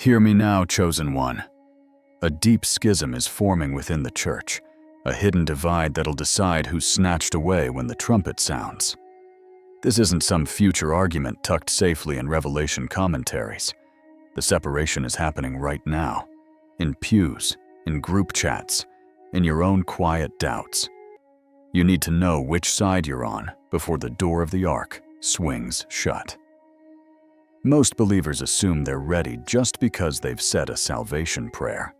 Hear me now, chosen one. A deep schism is forming within the church, a hidden divide that'll decide who's snatched away when the trumpet sounds. This isn't some future argument tucked safely in Revelation commentaries. The separation is happening right now, in pews, in group chats, in your own quiet doubts. You need to know which side you're on before the door of the ark swings shut. Most believers assume they're ready just because they've said a salvation prayer.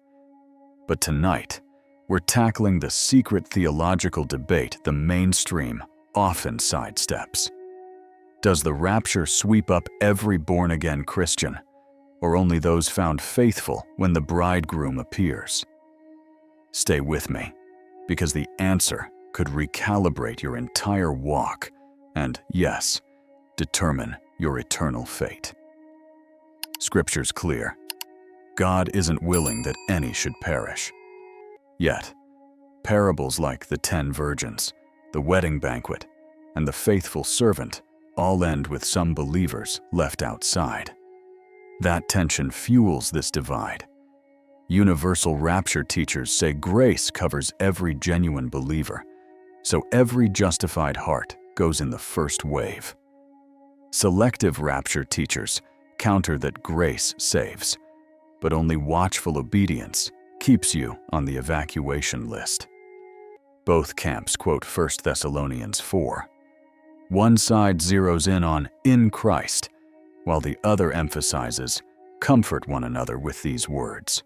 But tonight, we're tackling the secret theological debate the mainstream often sidesteps. Does the rapture sweep up every born-again Christian, or only those found faithful when the bridegroom appears? Stay with me, because the answer could recalibrate your entire walk and, yes, determine your eternal fate. Scripture's clear. God isn't willing that any should perish. Yet, parables like the 10 virgins, the wedding banquet, and the faithful servant all end with some believers left outside. That tension fuels this divide. Universal rapture teachers say grace covers every genuine believer, so every justified heart goes in the first wave. Selective rapture teachers counter that grace saves, but only watchful obedience keeps you on the evacuation list. Both camps quote 1 Thessalonians 4. One side zeroes in Christ, while the other emphasizes, comfort one another with these words,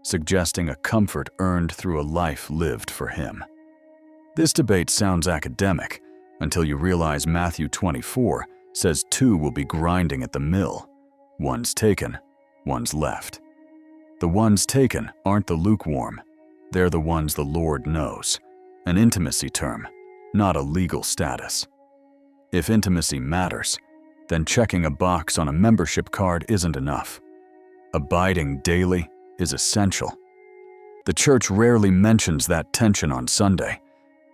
suggesting a comfort earned through a life lived for Him. This debate sounds academic until you realize Matthew 24 says 2 will be grinding at the mill. One's taken, one's left. The ones taken aren't the lukewarm. They're the ones the Lord knows, an intimacy term, not a legal status. If intimacy matters, then checking a box on a membership card isn't enough. Abiding daily is essential. The church rarely mentions that tension on Sunday,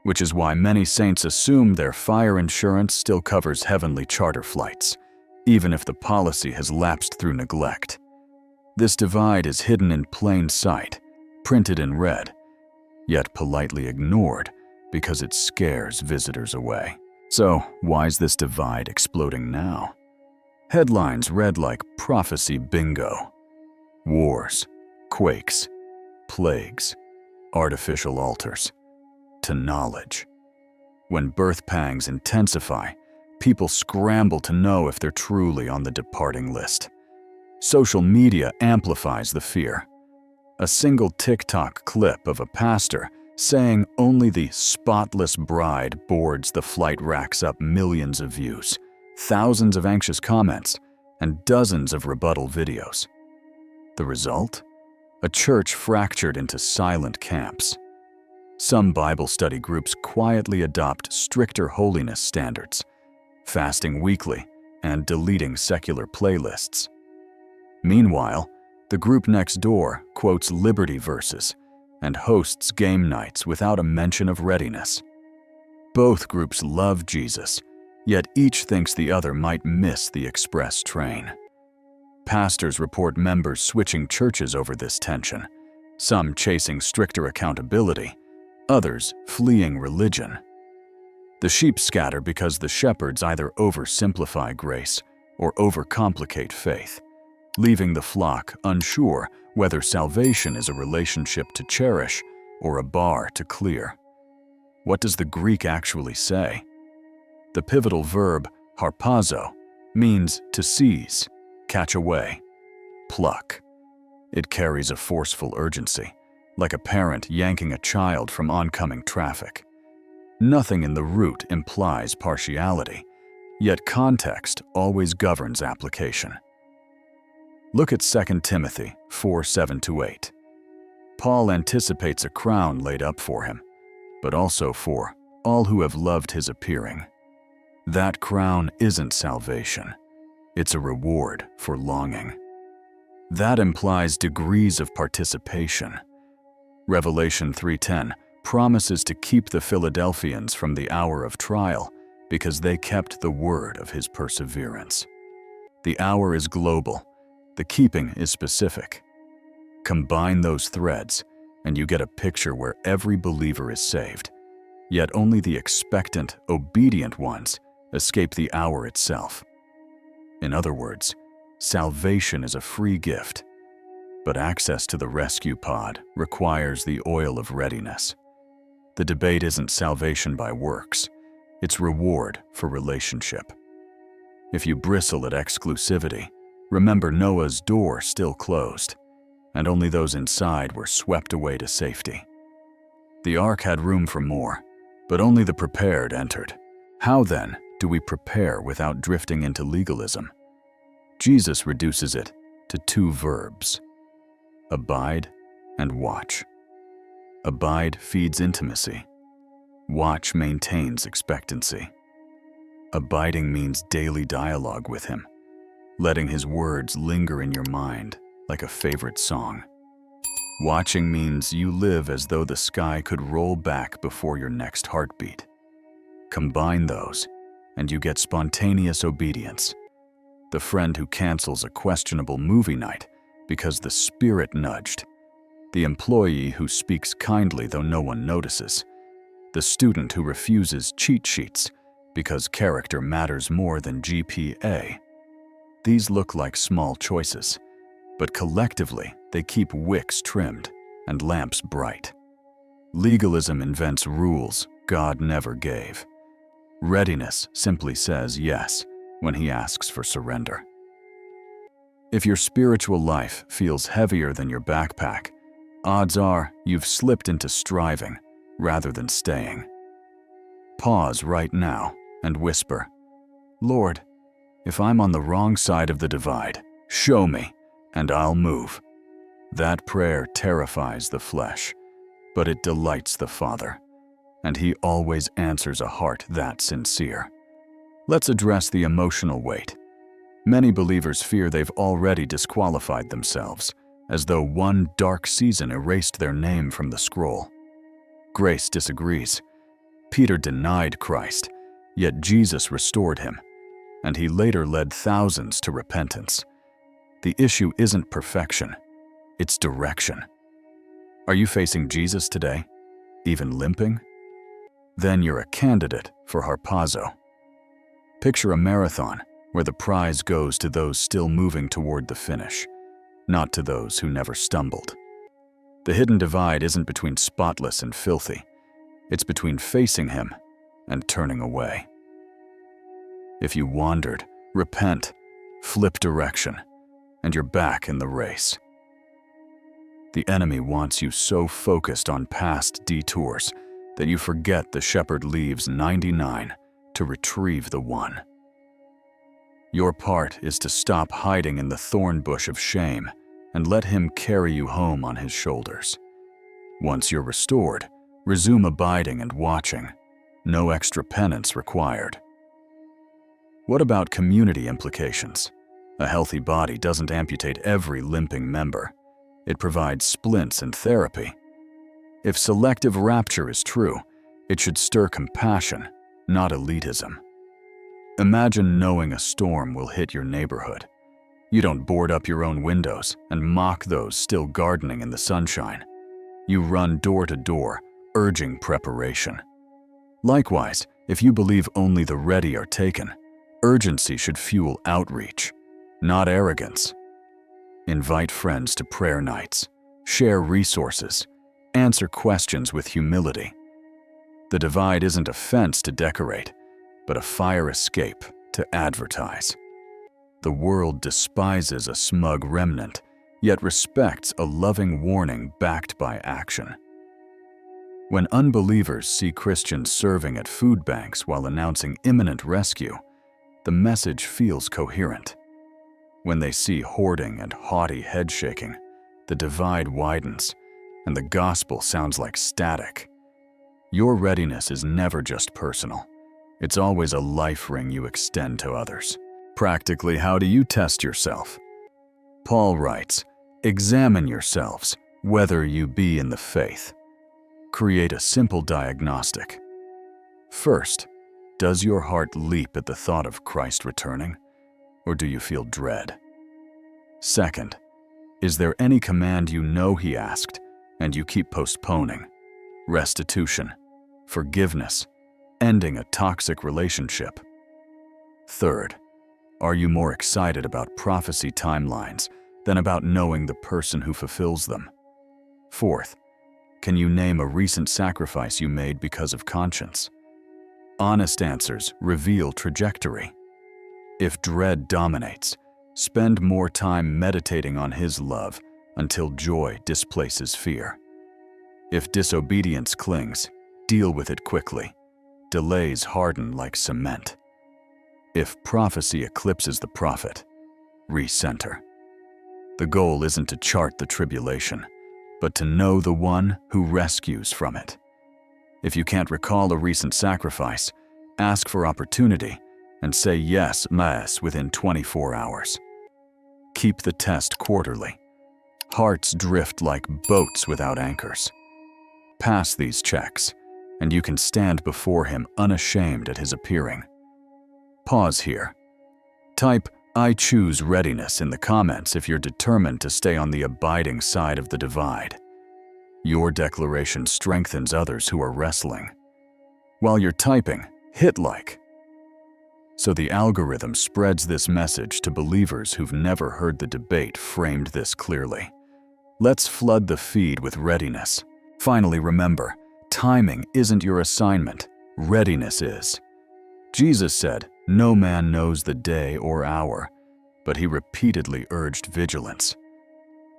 which is why many saints assume their fire insurance still covers heavenly charter flights, even if the policy has lapsed through neglect. This divide is hidden in plain sight, printed in red, yet politely ignored because it scares visitors away. So, why's this divide exploding now? Headlines read like prophecy bingo. Wars, quakes, plagues, artificial altars, to knowledge. When birth pangs intensify, people scramble to know if they're truly on the departing list. Social media amplifies the fear. A single TikTok clip of a pastor saying only the spotless bride boards the flight racks up millions of views, thousands of anxious comments, and dozens of rebuttal videos. The result? A church fractured into silent camps. Some Bible study groups quietly adopt stricter holiness standards, fasting weekly and deleting secular playlists. Meanwhile, the group next door quotes liberty verses and hosts game nights without a mention of readiness. Both groups love Jesus, yet each thinks the other might miss the express train. Pastors report members switching churches over this tension, some chasing stricter accountability, others fleeing religion. The sheep scatter because the shepherds either oversimplify grace or overcomplicate faith, leaving the flock unsure whether salvation is a relationship to cherish or a bar to clear. What does the Greek actually say? The pivotal verb harpazo means to seize, catch away, pluck. It carries a forceful urgency, like a parent yanking a child from oncoming traffic. Nothing in the root implies partiality, yet context always governs application. Look at 2 Timothy 4:7-8. Paul anticipates a crown laid up for him, but also for all who have loved his appearing. That crown isn't salvation. It's a reward for longing. That implies degrees of participation. Revelation 3:10 promises to keep the Philadelphians from the hour of trial because they kept the word of his perseverance. The hour is global, The keeping is specific. Combine those threads, and you get a picture where every believer is saved, yet only the expectant, obedient ones escape the hour itself. In other words, salvation is a free gift, but access to the rescue pod requires the oil of readiness. The debate isn't salvation by works, it's reward for relationship. If you bristle at exclusivity, remember Noah's door still closed, and only those inside were swept away to safety. The ark had room for more, but only the prepared entered. How then do we prepare without drifting into legalism? Jesus reduces it to two verbs: abide and watch. Abide feeds intimacy. Watch maintains expectancy. Abiding means daily dialogue with Him, letting His words linger in your mind like a favorite song. Watching means you live as though the sky could roll back before your next heartbeat. Combine those, and you get spontaneous obedience. The friend who cancels a questionable movie night because the Spirit nudged. The employee who speaks kindly though no one notices. The student who refuses cheat sheets because character matters more than GPA. These look like small choices, but collectively they keep wicks trimmed and lamps bright. Legalism invents rules God never gave. Readiness simply says yes when He asks for surrender. If your spiritual life feels heavier than your backpack, odds are you've slipped into striving rather than staying. Pause right now and whisper, "Lord, if I'm on the wrong side of the divide, show me, and I'll move." That prayer terrifies the flesh, but it delights the Father, and He always answers a heart that sincere. Let's address the emotional weight. Many believers fear they've already disqualified themselves, as though one dark season erased their name from the scroll. Grace disagrees. Peter denied Christ, yet Jesus restored him, and he later led thousands to repentance. The issue isn't perfection, it's direction. Are you facing Jesus today, even limping? Then you're a candidate for harpazo. Picture a marathon where the prize goes to those still moving toward the finish, not to those who never stumbled. The hidden divide isn't between spotless and filthy. It's between facing Him and turning away. If you wandered, repent, flip direction, and you're back in the race. The enemy wants you so focused on past detours that you forget the shepherd leaves 99 to retrieve the one. Your part is to stop hiding in the thorn bush of shame and let Him carry you home on His shoulders. Once you're restored, resume abiding and watching. No extra penance required. What about community implications? A healthy body doesn't amputate every limping member. It provides splints and therapy. If selective rapture is true, it should stir compassion, not elitism. Imagine knowing a storm will hit your neighborhood. You don't board up your own windows and mock those still gardening in the sunshine. You run door to door, urging preparation. Likewise, if you believe only the ready are taken, urgency should fuel outreach, not arrogance. Invite friends to prayer nights, share resources, answer questions with humility. The divide isn't a fence to decorate, but a fire escape to advertise. The world despises a smug remnant, yet respects a loving warning backed by action. When unbelievers see Christians serving at food banks while announcing imminent rescue, the message feels coherent. When they see hoarding and haughty head-shaking, the divide widens, and the gospel sounds like static. Your readiness is never just personal. It's always a life ring you extend to others. Practically, how do you test yourself? Paul writes, "Examine yourselves, whether you be in the faith." Create a simple diagnostic. First, does your heart leap at the thought of Christ returning, or do you feel dread? Second, is there any command you know he asked and you keep postponing? Restitution, forgiveness, ending a toxic relationship. Third, are you more excited about prophecy timelines than about knowing the person who fulfills them? Fourth, can you name a recent sacrifice you made because of conscience? Honest answers reveal trajectory. If dread dominates, spend more time meditating on his love until joy displaces fear. If disobedience clings, deal with it quickly. Delays harden like cement. If prophecy eclipses the prophet, recenter. The goal isn't to chart the tribulation, but to know the one who rescues from it. If you can't recall a recent sacrifice, ask for opportunity and say yes, mass within 24 hours. Keep the test quarterly. Hearts drift like boats without anchors. Pass these checks, and you can stand before him unashamed at his appearing. Pause here. Type, "I choose readiness" in the comments if you're determined to stay on the abiding side of the divide. Your declaration strengthens others who are wrestling. While you're typing, hit like, so the algorithm spreads this message to believers who've never heard the debate framed this clearly. Let's flood the feed with readiness. Finally, remember, timing isn't your assignment, readiness is. Jesus said, "No man knows the day or hour," but he repeatedly urged vigilance.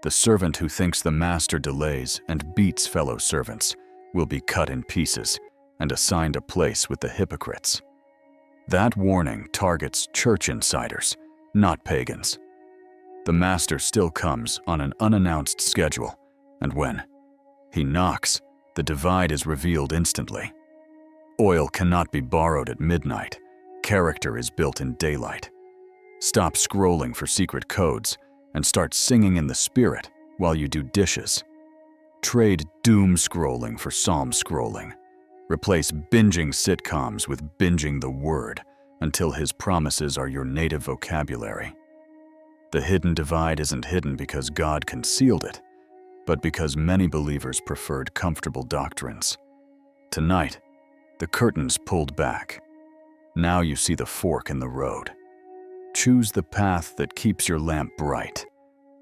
The servant who thinks the master delays and beats fellow servants will be cut in pieces and assigned a place with the hypocrites. That warning targets church insiders, not pagans. The master still comes on an unannounced schedule, and when he knocks, the divide is revealed instantly. Oil cannot be borrowed at midnight. Character is built in daylight. Stop scrolling for secret codes and start singing in the spirit while you do dishes. Trade doom scrolling for psalm scrolling. Replace binging sitcoms with binging the Word until his promises are your native vocabulary. The hidden divide isn't hidden because God concealed it, but because many believers preferred comfortable doctrines. Tonight, the curtain's pulled back. Now you see the fork in the road. Choose the path that keeps your lamp bright,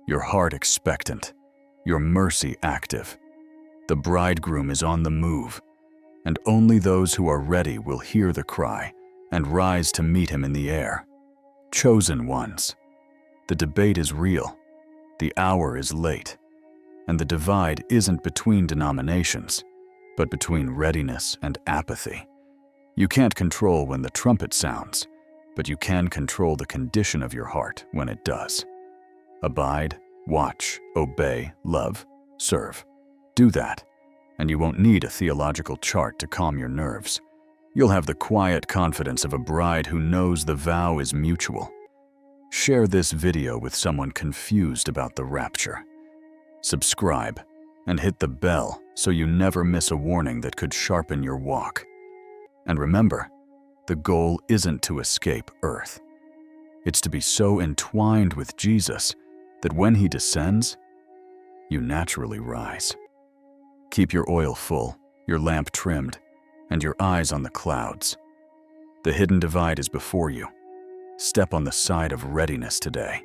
your heart expectant, your mercy active. The bridegroom is on the move, and only those who are ready will hear the cry and rise to meet him in the air. Chosen ones, the debate is real, the hour is late, and the divide isn't between denominations, but between readiness and apathy. You can't control when the trumpet sounds, but you can control the condition of your heart when it does. Abide, watch, obey, love, serve. Do that, and you won't need a theological chart to calm your nerves. You'll have the quiet confidence of a bride who knows the vow is mutual. Share this video with someone confused about the rapture. Subscribe and hit the bell so you never miss a warning that could sharpen your walk. And remember, the goal isn't to escape earth. It's to be so entwined with Jesus that when he descends, you naturally rise. Keep your oil full, your lamp trimmed, and your eyes on the clouds. The hidden divide is before you. Step on the side of readiness today.